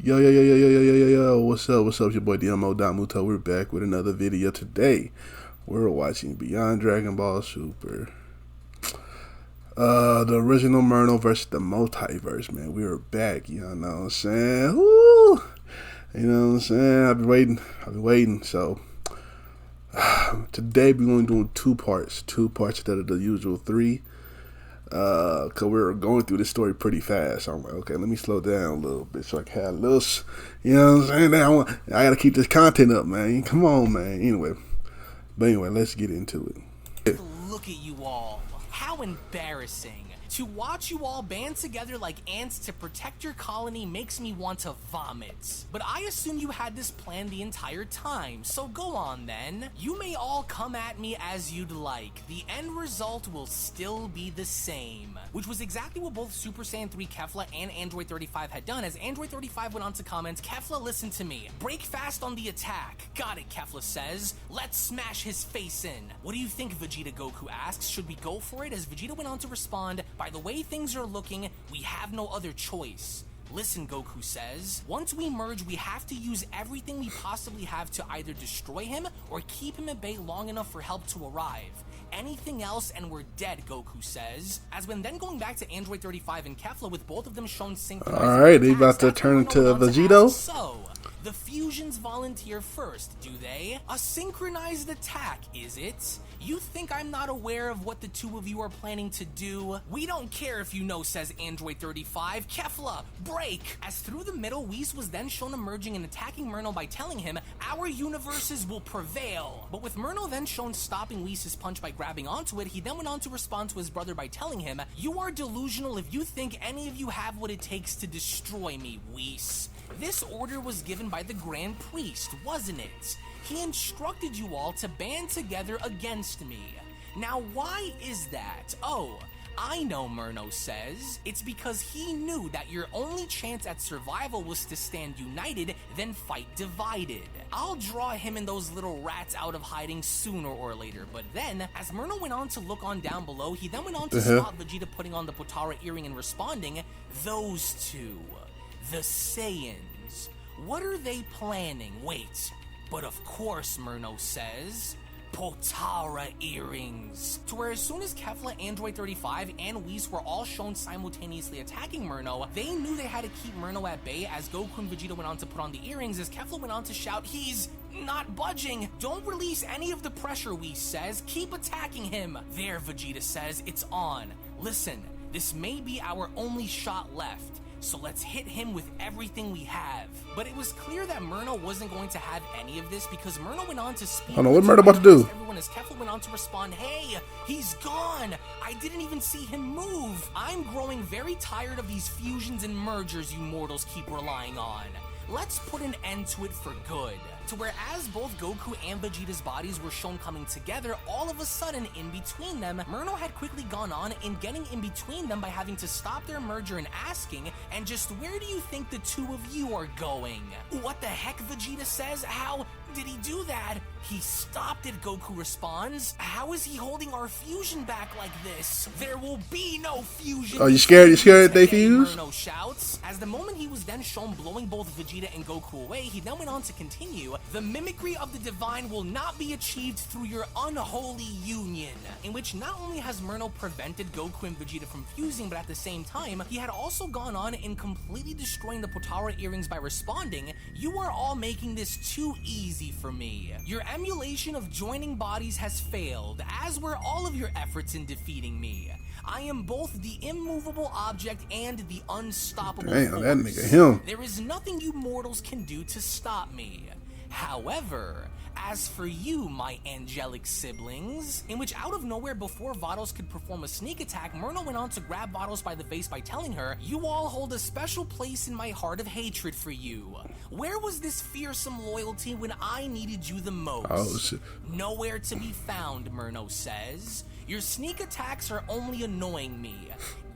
Yo, what's up? What's up? It's your boy Domuto. We're back with another video today. We're watching Beyond Dragon Ball Super. The original Merno versus the Multiverse, man. We are back, you know what I'm saying? Woo! You know what I'm saying? I've been waiting. So, today we're going to do two parts instead of the usual three. Cause we're going through this story pretty fast. So I'm like, okay, let me slow down a little bit so I can have a little, you know what I'm saying? I gotta keep this content up, man. Come on, man. Anyway, let's get into it. Look at you all. How embarrassing. To watch you all band together like ants to protect your colony makes me want to vomit. But I assume you had this plan the entire time, so go on then. You may all come at me as you'd like. The end result will still be the same. Which was exactly what both Super Saiyan 3 Kefla and Android 35 had done, as Android 35 went on to comment, "Kefla, listen to me. Break fast on the attack." "Got it," Kefla says. "Let's smash his face in." "What do you think?" Vegeta Goku asks. "Should we go for it?" As Vegeta went on to respond, "By the way things are looking, we have no other choice." "Listen," Goku says, "once we merge, we have to use everything we possibly have to either destroy him or keep him at bay long enough for help to arrive. Anything else and we're dead," Goku says. As when then going back to Android 35 and Kefla with both of them shown synchronized. Alright, they about to turn into Vegito? So, the fusions volunteer first, do they? A synchronized attack, is it? You think I'm not aware of what the two of you are planning to do? "We don't care if you know," says Android 35. "Kefla, break!" As through the middle, Whis was then shown emerging and attacking Merno by telling him, "Our universes will prevail." But with Merno then shown stopping Whis' punch by grabbing onto it, he then went on to respond to his brother by telling him, "You are delusional if you think any of you have what it takes to destroy me, Whis. This order was given by the Grand Priest, wasn't it? He instructed you all to band together against me. Now why is that?" "Oh, I know," Merno says. "It's because he knew that your only chance at survival was to stand united, then fight divided. I'll draw him and those little rats out of hiding sooner or later." But then, as Merno went on to look on down below, he then went on to spot Vegeta putting on the Potara earring and responding, "Those two, the Saiyans, what are they planning? Wait, but of course," Merno says, "Potara earrings." To where as soon as Kefla, Android 35, and Whis were all shown simultaneously attacking Merno, they knew they had to keep Merno at bay as Goku and Vegeta went on to put on the earrings, as Kefla went on to shout, "He's not budging. Don't release any of the pressure," Whis says. "Keep attacking him." "There," Vegeta says, "it's on. Listen, this may be our only shot left, so let's hit him with everything we have." But it was clear that Merno wasn't going to have any of this, because Merno went on to speak. I don't know what Merno about to do. Everyone, as Kefla went on to respond, "Hey, he's gone. I didn't even see him move. I'm growing very tired of these fusions and mergers you mortals keep relying on. Let's put an end to it for good." To where as both Goku and Vegeta's bodies were shown coming together, all of a sudden in between them, Merno had quickly gone on in getting in between them by having to stop their merger and asking, "And just where do you think the two of you are going?" "What the heck?" Vegeta says. "How did he do that?" "He stopped it," Goku responds. "How is he holding our fusion back like this?" "There will be no fusion." "Are you scared? You scared if they fuse?" Merno shouts. As the moment he was then shown blowing both Vegeta and Goku away, he then went on to continue, "The mimicry of the divine will not be achieved through your unholy union." In which not only has Merno prevented Goku and Vegeta from fusing, but at the same time, he had also gone on in completely destroying the Potara earrings by responding, "You are all making this too easy for me. Your emulation of joining bodies has failed, as were all of your efforts in defeating me. I am both the immovable object and the unstoppable force. That nigga him. There is nothing you mortals can do to stop me. However, as for you, my angelic siblings," in which out of nowhere, before Vados could perform a sneak attack, Merno went on to grab Vados by the face by telling her, "You all hold a special place in my heart of hatred for you. Where was this fearsome loyalty when I needed you the most?" Oh, shit. "Nowhere to be found," Merno says. "Your sneak attacks are only annoying me.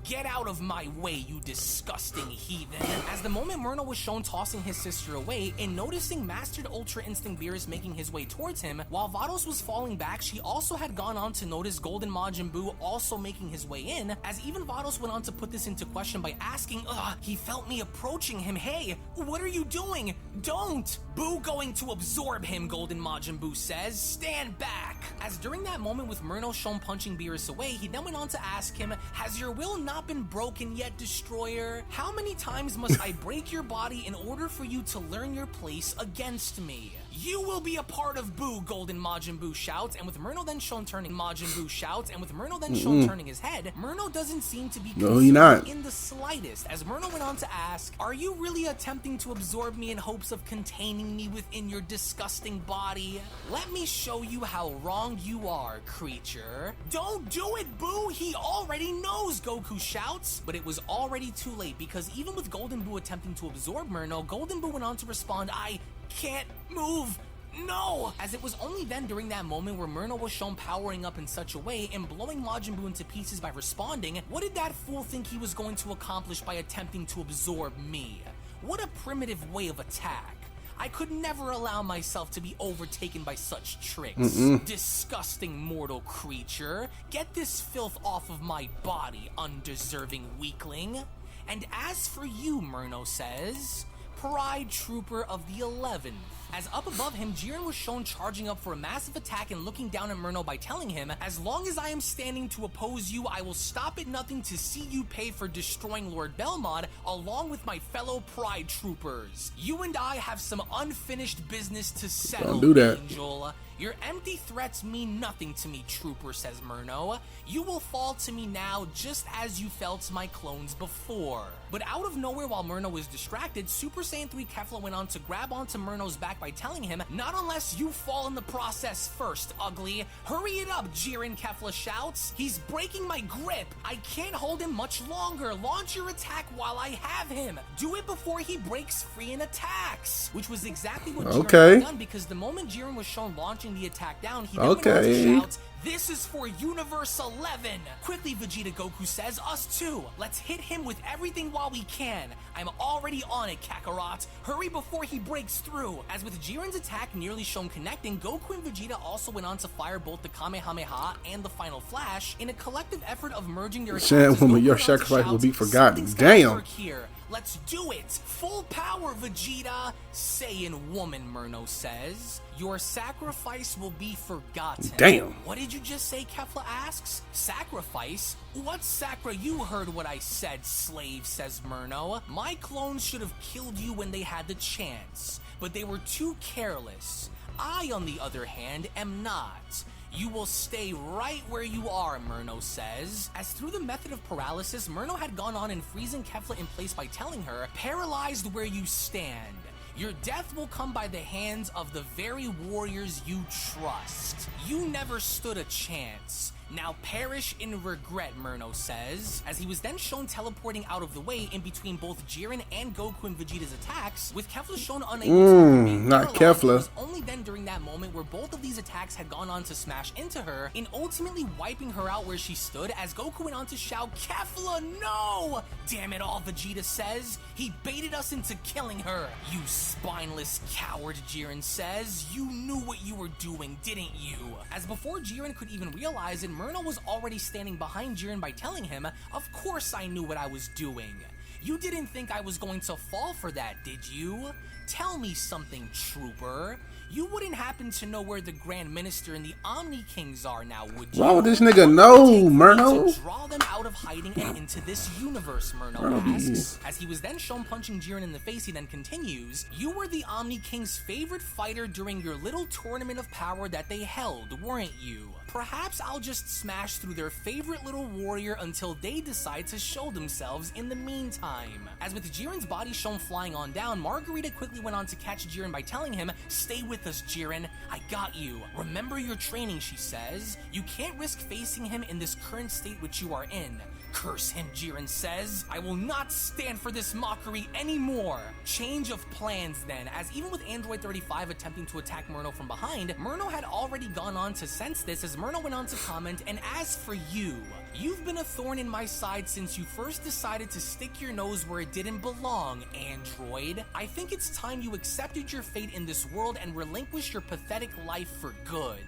Get out of my way, you disgusting heathen. As the moment Merno was shown tossing his sister away and noticing Mastered Ultra Instinct Beerus making his way towards him, while Vados was falling back, she also had gone on to notice Golden Majin Buu also making his way in, as even Vados went on to put this into question by asking, he felt me approaching him. Hey, what are you doing? Don't! Buu going to absorb him, Golden Majin Buu says. Stand back! As during that moment with Merno shown punching Beerus away, he then went on to ask him, has your will not been broken yet, Destroyer? How many times must I break your body in order for you to learn your place against me? You will be a part of Buu, Golden Majin Buu shouts, and with Merno then shown turning turning his head, Merno doesn't seem to be concerned in the slightest, as Merno went on to ask, are you really attempting to absorb me in hopes of containing me within your disgusting body? Let me show you how wrong you are, creature. Don't do it, Buu! He already knows, Goku shouts, but it was already too late, because even with Golden Buu attempting to absorb Merno, Golden Buu went on to respond, I can't move. No! As it was only then during that moment where Merno was shown powering up in such a way and blowing Majin Buu into pieces by responding, what did that fool think he was going to accomplish by attempting to absorb me? What a primitive way of attack. I could never allow myself to be overtaken by such tricks. Disgusting mortal creature. Get this filth off of my body, undeserving weakling. And as for you, Merno says, Pride Trooper of the 11th. As up above him, Jiren was shown charging up for a massive attack and looking down at Merno by telling him, as long as I am standing to oppose you, I will stop at nothing to see you pay for destroying Lord Belmont along with my fellow Pride Troopers. You and I have some unfinished business to settle, Don't do that. Angel. Your empty threats mean nothing to me, Trooper, says Merno. You will fall to me now just as you fell to my clones before. But out of nowhere, while Merno was distracted, Super Saiyan 3 Kefla went on to grab onto Merno's back by telling him, not unless you fall in the process first, ugly. Hurry it up, Jiren, Kefla shouts. He's breaking my grip. I can't hold him much longer. Launch your attack while I have him. Do it before he breaks free and attacks. Which was exactly what Jiren had done, because the moment Jiren was shown launching the attack down, he then went on to shout, this is for Universe 11. Quickly, Vegeta Goku says, us too. Let's hit him with everything while we can. I'm already on it, Kakarot. Hurry before he breaks through. As with Jiren's attack nearly shown connecting, Goku and Vegeta also went on to fire both the Kamehameha and the Final Flash in a collective effort of merging their attacks. Sandwoman, your sacrifice will be forgotten. Damn. Here. Let's do it! Full power, Vegeta! Saiyan woman, Merno says. Your sacrifice will be forgotten. Damn. What did you just say, Kefla asks? Sacrifice? What sacra? You heard what I said, slave, says Merno. My clones should have killed you when they had the chance, but they were too careless. I, on the other hand, am not. You will stay right where you are, Merno says. As through the method of paralysis, Merno had gone on and freezing Kefla in place by telling her, paralyzed where you stand. Your death will come by the hands of the very warriors you trust. You never stood a chance. Now perish in regret, Merno says, as he was then shown teleporting out of the way in between both Jiren and Goku and Vegeta's attacks, with Kefla shown unable to remain not paralyzed. Kefla. It was only then during that moment where both of these attacks had gone on to smash into her, and ultimately wiping her out where she stood, as Goku went on to shout, Kefla, no! Damn it all, Vegeta says. He baited us into killing her. You spineless coward, Jiren says. You knew what you were doing, didn't you? As before Jiren could even realize it, Merno was already standing behind Jiren by telling him, of course I knew what I was doing. You didn't think I was going to fall for that, did you? Tell me something, Trooper. You wouldn't happen to know where the Grand Minister and the Omni Kings are now, would you? Why would this nigga know, Merno? To draw them out of hiding and into this universe, Merno asks. As he was then shown punching Jiren in the face, he then continues, you were the Omni King's favorite fighter during your little tournament of power that they held, weren't you? Perhaps I'll just smash through their favorite little warrior until they decide to show themselves in the meantime. As with Jiren's body shown flying on down, Margarita quickly went on to catch Jiren by telling him, stay with us, Jiren. I got you. Remember your training, she says. You can't risk facing him in this current state which you are in. Curse him, Jiren says. I will not stand for this mockery anymore. Change of plans then, as even with Android 35 attempting to attack Merno from behind, Merno had already gone on to sense this as Merno went on to comment, and as for you, you've been a thorn in my side since you first decided to stick your nose where it didn't belong, Android. I think it's time you accepted your fate in this world and relinquished your pathetic life for good.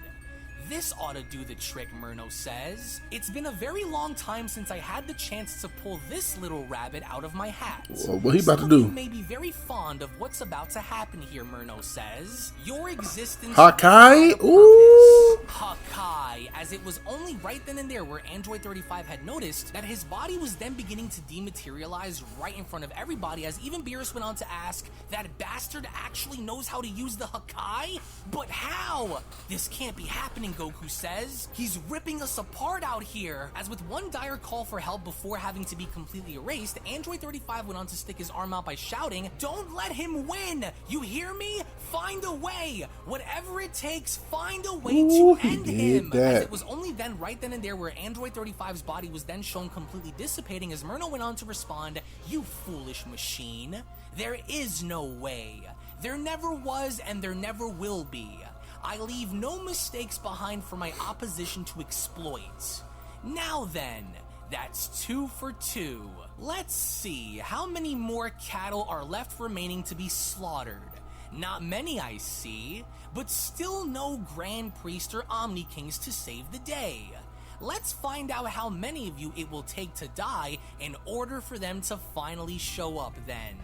This ought to do the trick, Merno says. It's been a very long time since I had the chance to pull this little rabbit out of my hat. Well, what he about to Some do? of you may be very fond of what's about to happen here, Merno says. Your existence... Hakai? Ooh! Hakai, as it was only right then and there where Android 35 had noticed that his body was then beginning to dematerialize right in front of everybody, as even Beerus went on to ask, that bastard actually knows how to use the Hakai? But how? This can't be happening, Goku says. He's ripping us apart out here. As with one dire call for help before having to be completely erased, Android 35 went on to stick his arm out by shouting, "Don't let him win! You hear me? Find a way! Whatever it takes, find a way to end him!" As it was only then, right then and there, where Android 35's body was then shown completely dissipating, as Merno went on to respond, "You foolish machine. There is no way. There never was and there never will be. I leave no mistakes behind for my opposition to exploit. Now then, that's 2 for 2. Let's see, how many more cattle are left remaining to be slaughtered? Not many, I see, but still no Grand Priest or Omni Kings to save the day. Let's find out how many of you it will take to die in order for them to finally show up then."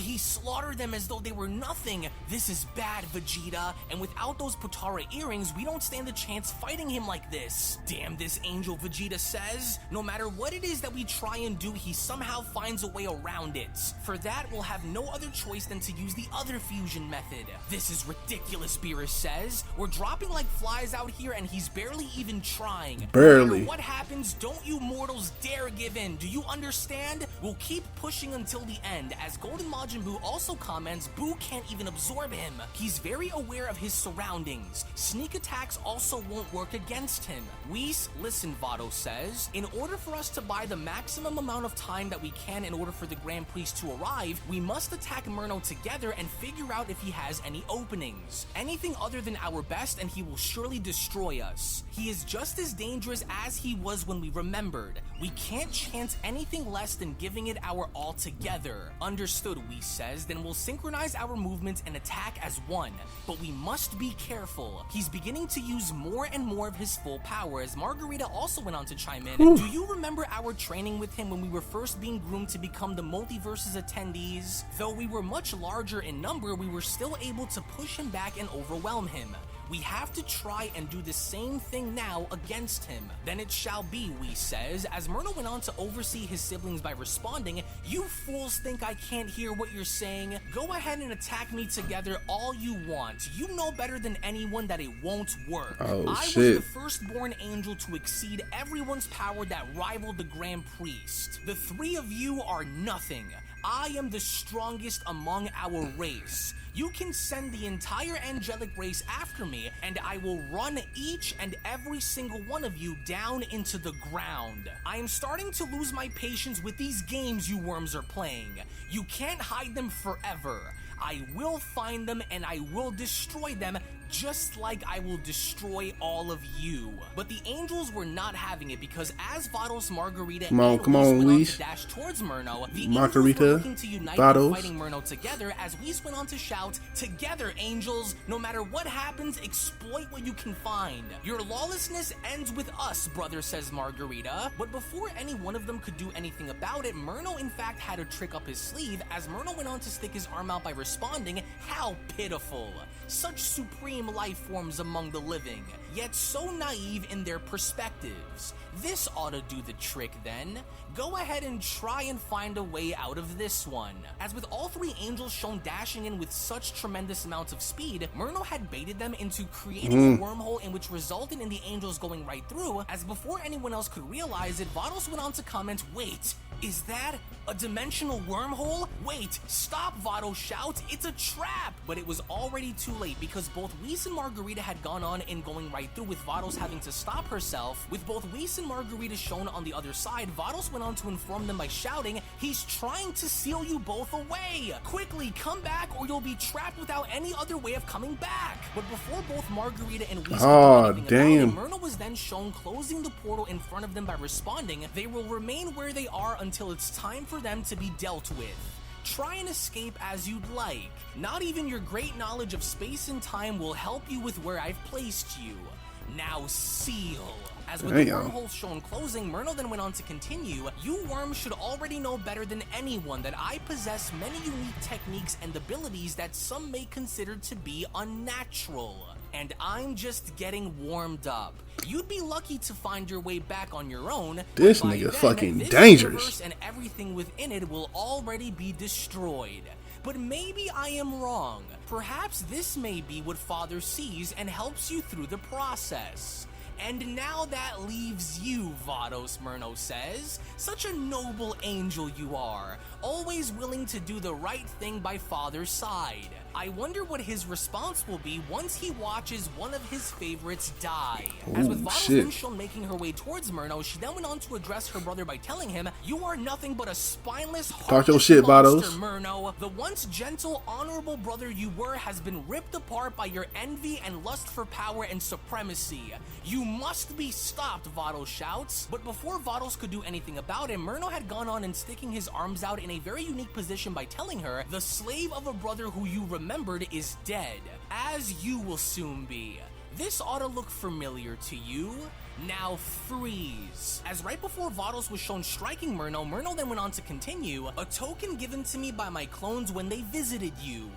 He slaughtered them as though they were nothing. This is bad, Vegeta. And without those Potara earrings, we don't stand a chance fighting him like this. Damn this angel, Vegeta says. No matter what it is that we try and do, he somehow finds a way around it. For that, we'll have no other choice than to use the other fusion method. This is ridiculous, Beerus says. We're dropping like flies out here and he's barely even trying. Barely. No matter what happens, don't you mortals dare give in. Do you understand? We'll keep pushing until the end. As Golden Majin Buu also comments, Buu can't even absorb him. He's very aware of his surroundings. Sneak attacks also won't work against him. Whis, listen, Vado says. In order for us to buy the maximum amount of time that we can in order for the Grand Priest to arrive, we must attack Merno together and figure out if he has any openings. Anything other than our best and he will surely destroy us. He is just as dangerous as he was when we remembered. We can't chance anything less than giving it our all together. Understood, Whis says. Then we'll synchronize our movements and attack as one. But we must be careful. He's beginning to use more and more of his full power, as Margarita also went on to chime in. Do you remember our training with him when we were first being groomed to become the Multiverse's attendees? Though we were much larger in number, we were still able to push him back and overwhelm him. We have to try and do the same thing now against him. Then it shall be, Whis says, as Merno went on to oversee his siblings by responding, "You fools think I can't hear what you're saying? Go ahead and attack me together all you want. You know better than anyone that it won't work. I was the firstborn angel to exceed everyone's power that rivaled the Grand Priest. The three of you are nothing. I am the strongest among our race. You can send the entire angelic race after me, and I will run each and every single one of you down into the ground. I am starting to lose my patience with these games you worms are playing. You can't hide them forever. I will find them and I will destroy them, just like I will destroy all of you." But the angels were not having it, because as Vados, Margarita, and Whis went on to dash towards Merno, the angels were looking to unite and fighting Merno together, as Whis went on to shout, "Together, angels! No matter what happens, exploit what you can find. Your lawlessness ends with us, brother," says Margarita. But before any one of them could do anything about it, Merno in fact had a trick up his sleeve, as Merno went on to stick his arm out by responding, "How pitiful! Such supreme life forms among the living, yet so naive in their perspectives. This ought to do the trick then. Go ahead and try and find a way out of this one." As with all three angels shown dashing in with such tremendous amounts of speed, Merno had baited them into creating a wormhole in which resulted in the angels going right through, as before anyone else could realize it, Vados went on to comment, "Wait, is that a dimensional wormhole? Wait, stop," Vado shouts, "it's a trap!" But it was already too late, because both Whis and Margarita had gone on and going right through, with Vados having to stop herself. With both Whis and Margarita shown on the other side, Vados went on to inform them by shouting, "He's trying to seal you both away! Quickly, come back or you'll be trapped without any other way of coming back!" But before both Margarita and Whis could do anything about it, Merno was then shown closing the portal in front of them by responding, "They will remain where they are until it's time for them to be dealt with. Try and escape as you'd like. Not even your great knowledge of space and time will help you with where I've placed you. Now seal." As with the wormhole shown closing, Merno then went on to continue, "You worms should already know better than anyone that I possess many unique techniques and abilities that some may consider to be unnatural. And I'm just getting warmed up. You'd be lucky to find your way back on your own. This nigga fucking dangerous. And everything within it will already be destroyed. But maybe I am wrong. Perhaps this may be what Father sees and helps you through the process. And now that leaves you, Vados," Merno says. "Such a noble angel you are, always willing to do the right thing by Father's side. I wonder what his response will be once he watches one of his favorites die." As with Vados then shown making her way towards Merno, she then went on to address her brother by telling him, "You are nothing but a spineless, heartless monster, Merno. The once gentle, honorable brother you were has been ripped apart by your envy and lust for power and supremacy. You must be stopped," Vados shouts. But before Vados could do anything about it, Merno had gone on and sticking his arms out in a very unique position by telling her, "The slave of a brother who you remembered is dead, as you will soon be. This ought to look familiar to you. Now freeze." As right before Vados was shown striking Merno then went on to continue, "A token given to me by my clones when they visited you.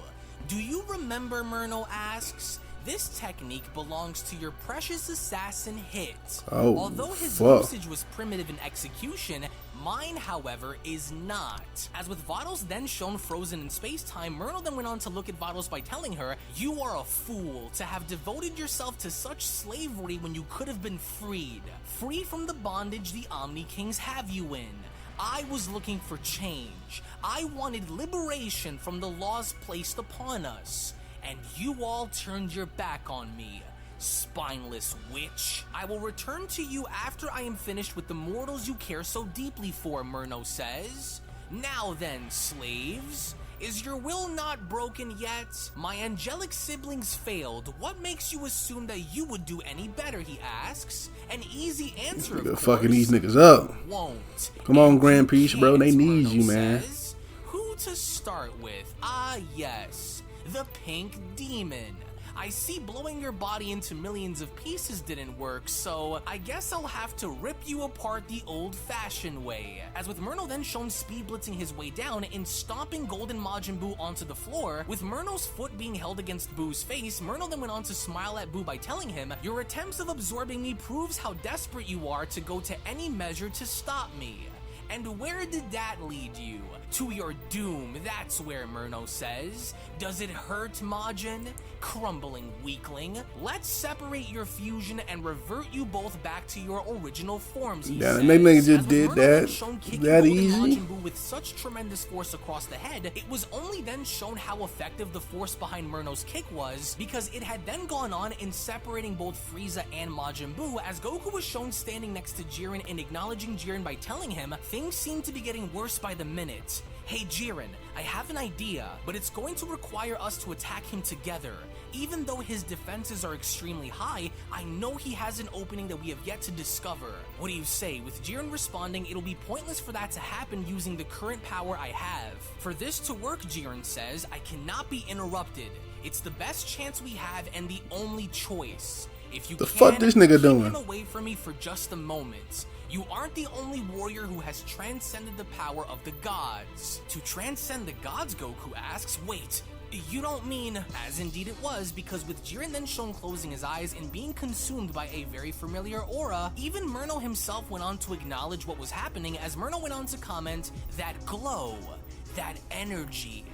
Do you remember?" Merno asks. "This technique belongs to your precious assassin Hit. Although his usage was primitive in execution, mine, however, is not." As with Vados then shown frozen in space-time, Merno then went on to look at Vados by telling her, "You are a fool to have devoted yourself to such slavery when you could have been freed. Free from the bondage the Omni Kings have you in. I was looking for change. I wanted liberation from the laws placed upon us. And you all turned your back on me. Spineless witch. I will return to you after I am finished with the mortals you care so deeply for," Merno says. "Now then, slaves, is your will not broken yet? My angelic siblings failed. What makes you assume that you would do any better?" he asks. An easy answer, of course. Fucking these niggas up. Won't. Come on, Grand Peach, bro. They need you, man. Says, "Who to start with? Ah, yes. The Pink Demon. I see blowing your body into millions of pieces didn't work, so I guess I'll have to rip you apart the old-fashioned way." As with Merno then shown speed blitzing his way down and stomping Golden Majin Buu onto the floor, with Merno's foot being held against Buu's face, Merno then went on to smile at Buu by telling him, "Your attempts of absorbing me proves how desperate you are to go to any measure to stop me. And where did that lead you? To your doom, that's where," Merno says. "Does it hurt, Majin? Crumbling weakling. Let's separate your fusion and revert you both back to your original forms," he says. They nigga just did that. That easy. Majin Buu with such tremendous force across the head, it was only then shown how effective the force behind Merno's kick was, because it had then gone on in separating both Frieza and Majin Buu, as Goku was shown standing next to Jiren and acknowledging Jiren by telling him, "Things seem to be getting worse by the minute. Hey Jiren, I have an idea, but it's going to require us to attack him together. Even though his defenses are extremely high, I know he has an opening that we have yet to discover. What do you say?" With Jiren responding, "It'll be pointless for that to happen using the current power I have. For this to work," Jiren says, "I cannot be interrupted. It's the best chance we have and the only choice. If you fuck this nigga doing? Keep him away from me for just a moment. You aren't the only warrior who has transcended the power of the gods." "To transcend the gods?" Goku asks. "Wait, you don't mean..." As indeed it was, because with Jiren then shown closing his eyes and being consumed by a very familiar aura, even Merno himself went on to acknowledge what was happening, as Merno went on to comment, "That glow, that energy,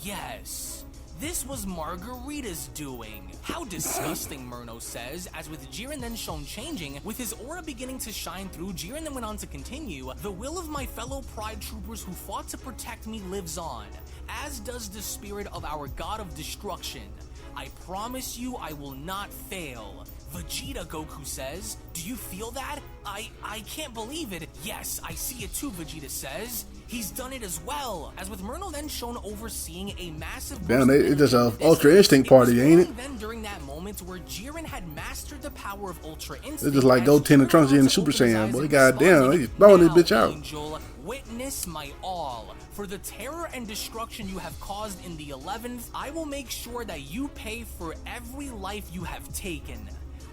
yes. This was Margarita's doing." "How disgusting," Merno says, as with Jiren then shown changing, with his aura beginning to shine through, Jiren then went on to continue, "The will of my fellow Pride Troopers who fought to protect me lives on, as does the spirit of our God of Destruction. I promise you I will not fail. Vegeta, Goku says. Do you feel that? I can't believe it. Yes, I see it too, Vegeta says. He's done it as well. As with Merno then shown overseeing a massive... Damn, it's just a Ultra Instinct party, ain't it? Then during that moment where Jiren had mastered the power of Ultra Instinct... It's just like Goten and Trunks and Super Saiyan, boy. Goddamn, they throwing this bitch out. Angel, witness my all. For the terror and destruction you have caused in the 11th, I will make sure that you pay for every life you have taken.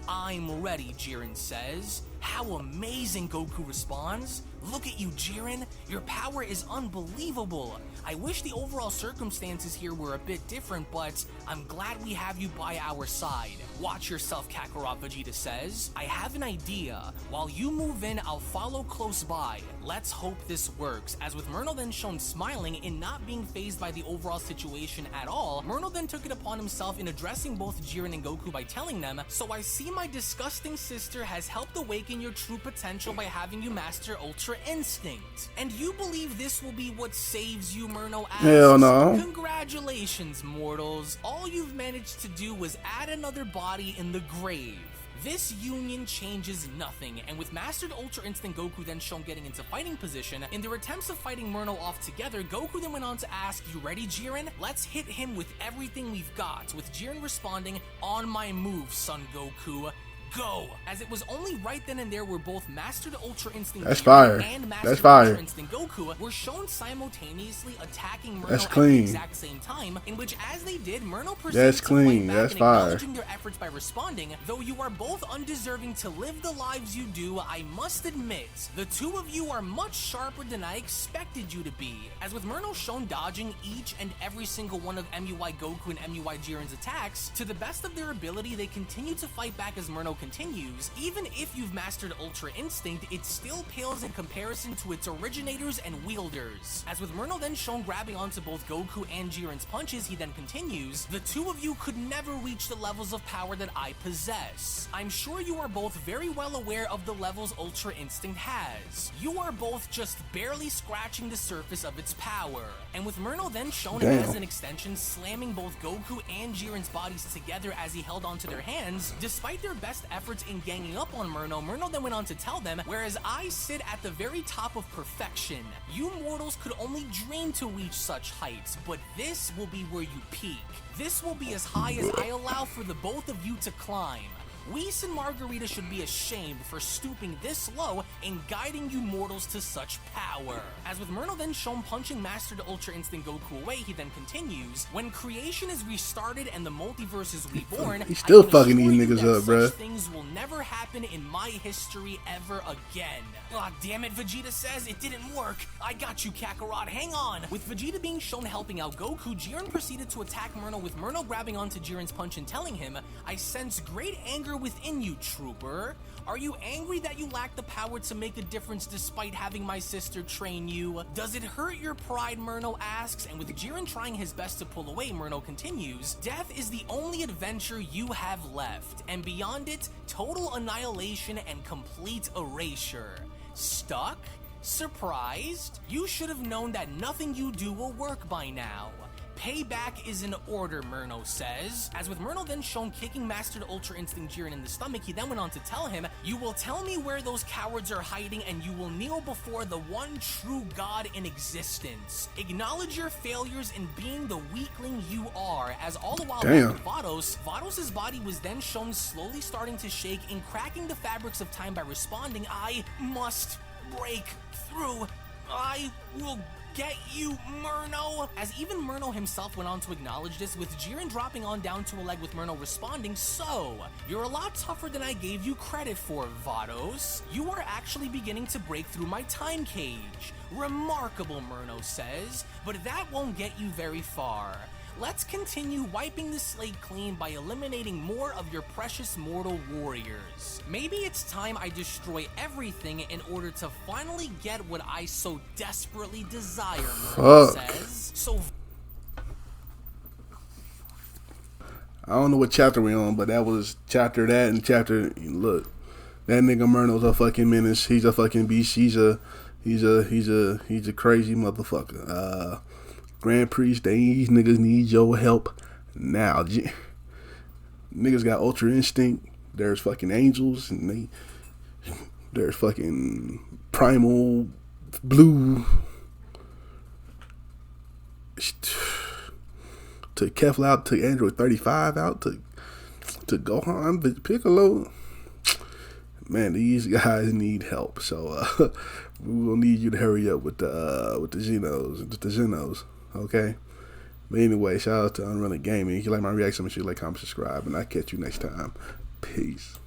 I'm ready, Jiren says. How amazing, Goku responds. Look at you, Jiren. Your power is unbelievable. I wish the overall circumstances here were a bit different, but I'm glad we have you by our side. Watch yourself, Kakarot, Vegeta says. I have an idea. While you move in, I'll follow close by. Let's hope this works. As with Merno then shown smiling and not being fazed by the overall situation at all, Merno then took it upon himself in addressing both Jiren and Goku by telling them, so I see my disgusting sister has helped awaken your true potential by having you master Ultra Instinct. And you believe this will be what saves you, Merno asks? Hell no. Congratulations, mortals. All you've managed to do was add another body in the grave. This union changes nothing, and with mastered Ultra Instinct Goku then shown getting into fighting position, in their attempts of fighting Merno off together, Goku then went on to ask, you ready, Jiren? Let's hit him with everything we've got, with Jiren responding, on my move, son Goku. Go! As it was only right then and there where both Mastered Ultra Instinct fire. and Mastered That's fire. Ultra Instinct Goku were shown simultaneously attacking Merno at clean. the exact same time, in which as they did, Merno proceeded That's to clean. fight back That's and fire. acknowledging their efforts by responding, though you are both undeserving to live the lives you do, I must admit, the two of you are much sharper than I expected you to be. As with Merno shown dodging each and every single one of MUI Goku and MUI Jiren's attacks, to the best of their ability, they continue to fight back as Merno continues. Even if you've mastered Ultra Instinct, it still pales in comparison to its originators and wielders. As with Merno then shown grabbing onto both Goku and Jiren's punches, he then continues, the two of you could never reach the levels of power that I possess. I'm sure you are both very well aware of the levels Ultra Instinct has. You are both just barely scratching the surface of its power. And with Merno then shown as an extension, slamming both Goku and Jiren's bodies together as he held onto their hands, despite their best efforts in ganging up on Merno, Merno then went on to tell them, whereas I sit at the very top of perfection, you mortals could only dream to reach such heights, but this will be where you peak. This will be as high as I allow for the both of you to climb. Whis and Margarita should be ashamed for stooping this low and guiding you mortals to such power. As with Merno then shown punching Mastered Ultra Instinct Goku away, he then continues, when creation is restarted and the multiverse is reborn, he's still I can fucking assure these you niggas that up, bruh. such things will never happen in my history ever again. Aw, damn it, Vegeta says, it didn't work. I got you, Kakarot, hang on. With Vegeta being shown helping out Goku, Jiren proceeded to attack Merno, with Merno grabbing onto Jiren's punch and telling him, I sense great anger within you, trooper. Are you angry that you lack the power to make a difference despite having my sister train you? Does it hurt your pride, Merno asks, and with Jiren trying his best to pull away, Merno continues, death is the only adventure you have left, and beyond it, total annihilation and complete erasure. Stuck? Surprised? You should have known that nothing you do will work by now. Payback is in order, Merno says. As with Merno then shown kicking Mastered Ultra Instinct Jiren in the stomach, he then went on to tell him, you will tell me where those cowards are hiding and you will kneel before the one true God in existence. Acknowledge your failures in being the weakling you are, as all the while with Vados's body was then shown slowly starting to shake and cracking the fabrics of time by responding, I must break through. I will get you, Merno! As even Merno himself went on to acknowledge this, with Jiren dropping on down to a leg with Merno responding, so, you're a lot tougher than I gave you credit for, Vados. You are actually beginning to break through my time cage. Remarkable, Merno says, but that won't get you very far. Let's continue wiping the slate clean by eliminating more of your precious mortal warriors. Maybe it's time I destroy everything in order to finally get what I so desperately desire, Merno says. So I don't know what chapter we on, but that was chapter that and chapter. Look, that nigga Merno's a fucking menace. He's a fucking beast. He's a crazy motherfucker. Grand Priest, these niggas need your help now. niggas got Ultra Instinct. There's fucking Angels, and there's fucking Primal Blue. Took Kefla out, took Android 35 out, to Gohan, Piccolo. Man, these guys need help. So we will need you to hurry up with the Xenos, okay? But anyway, shout out to UnrealEntGaming. If you like my reaction, make sure you like, comment, subscribe, and I'll catch you next time. Peace.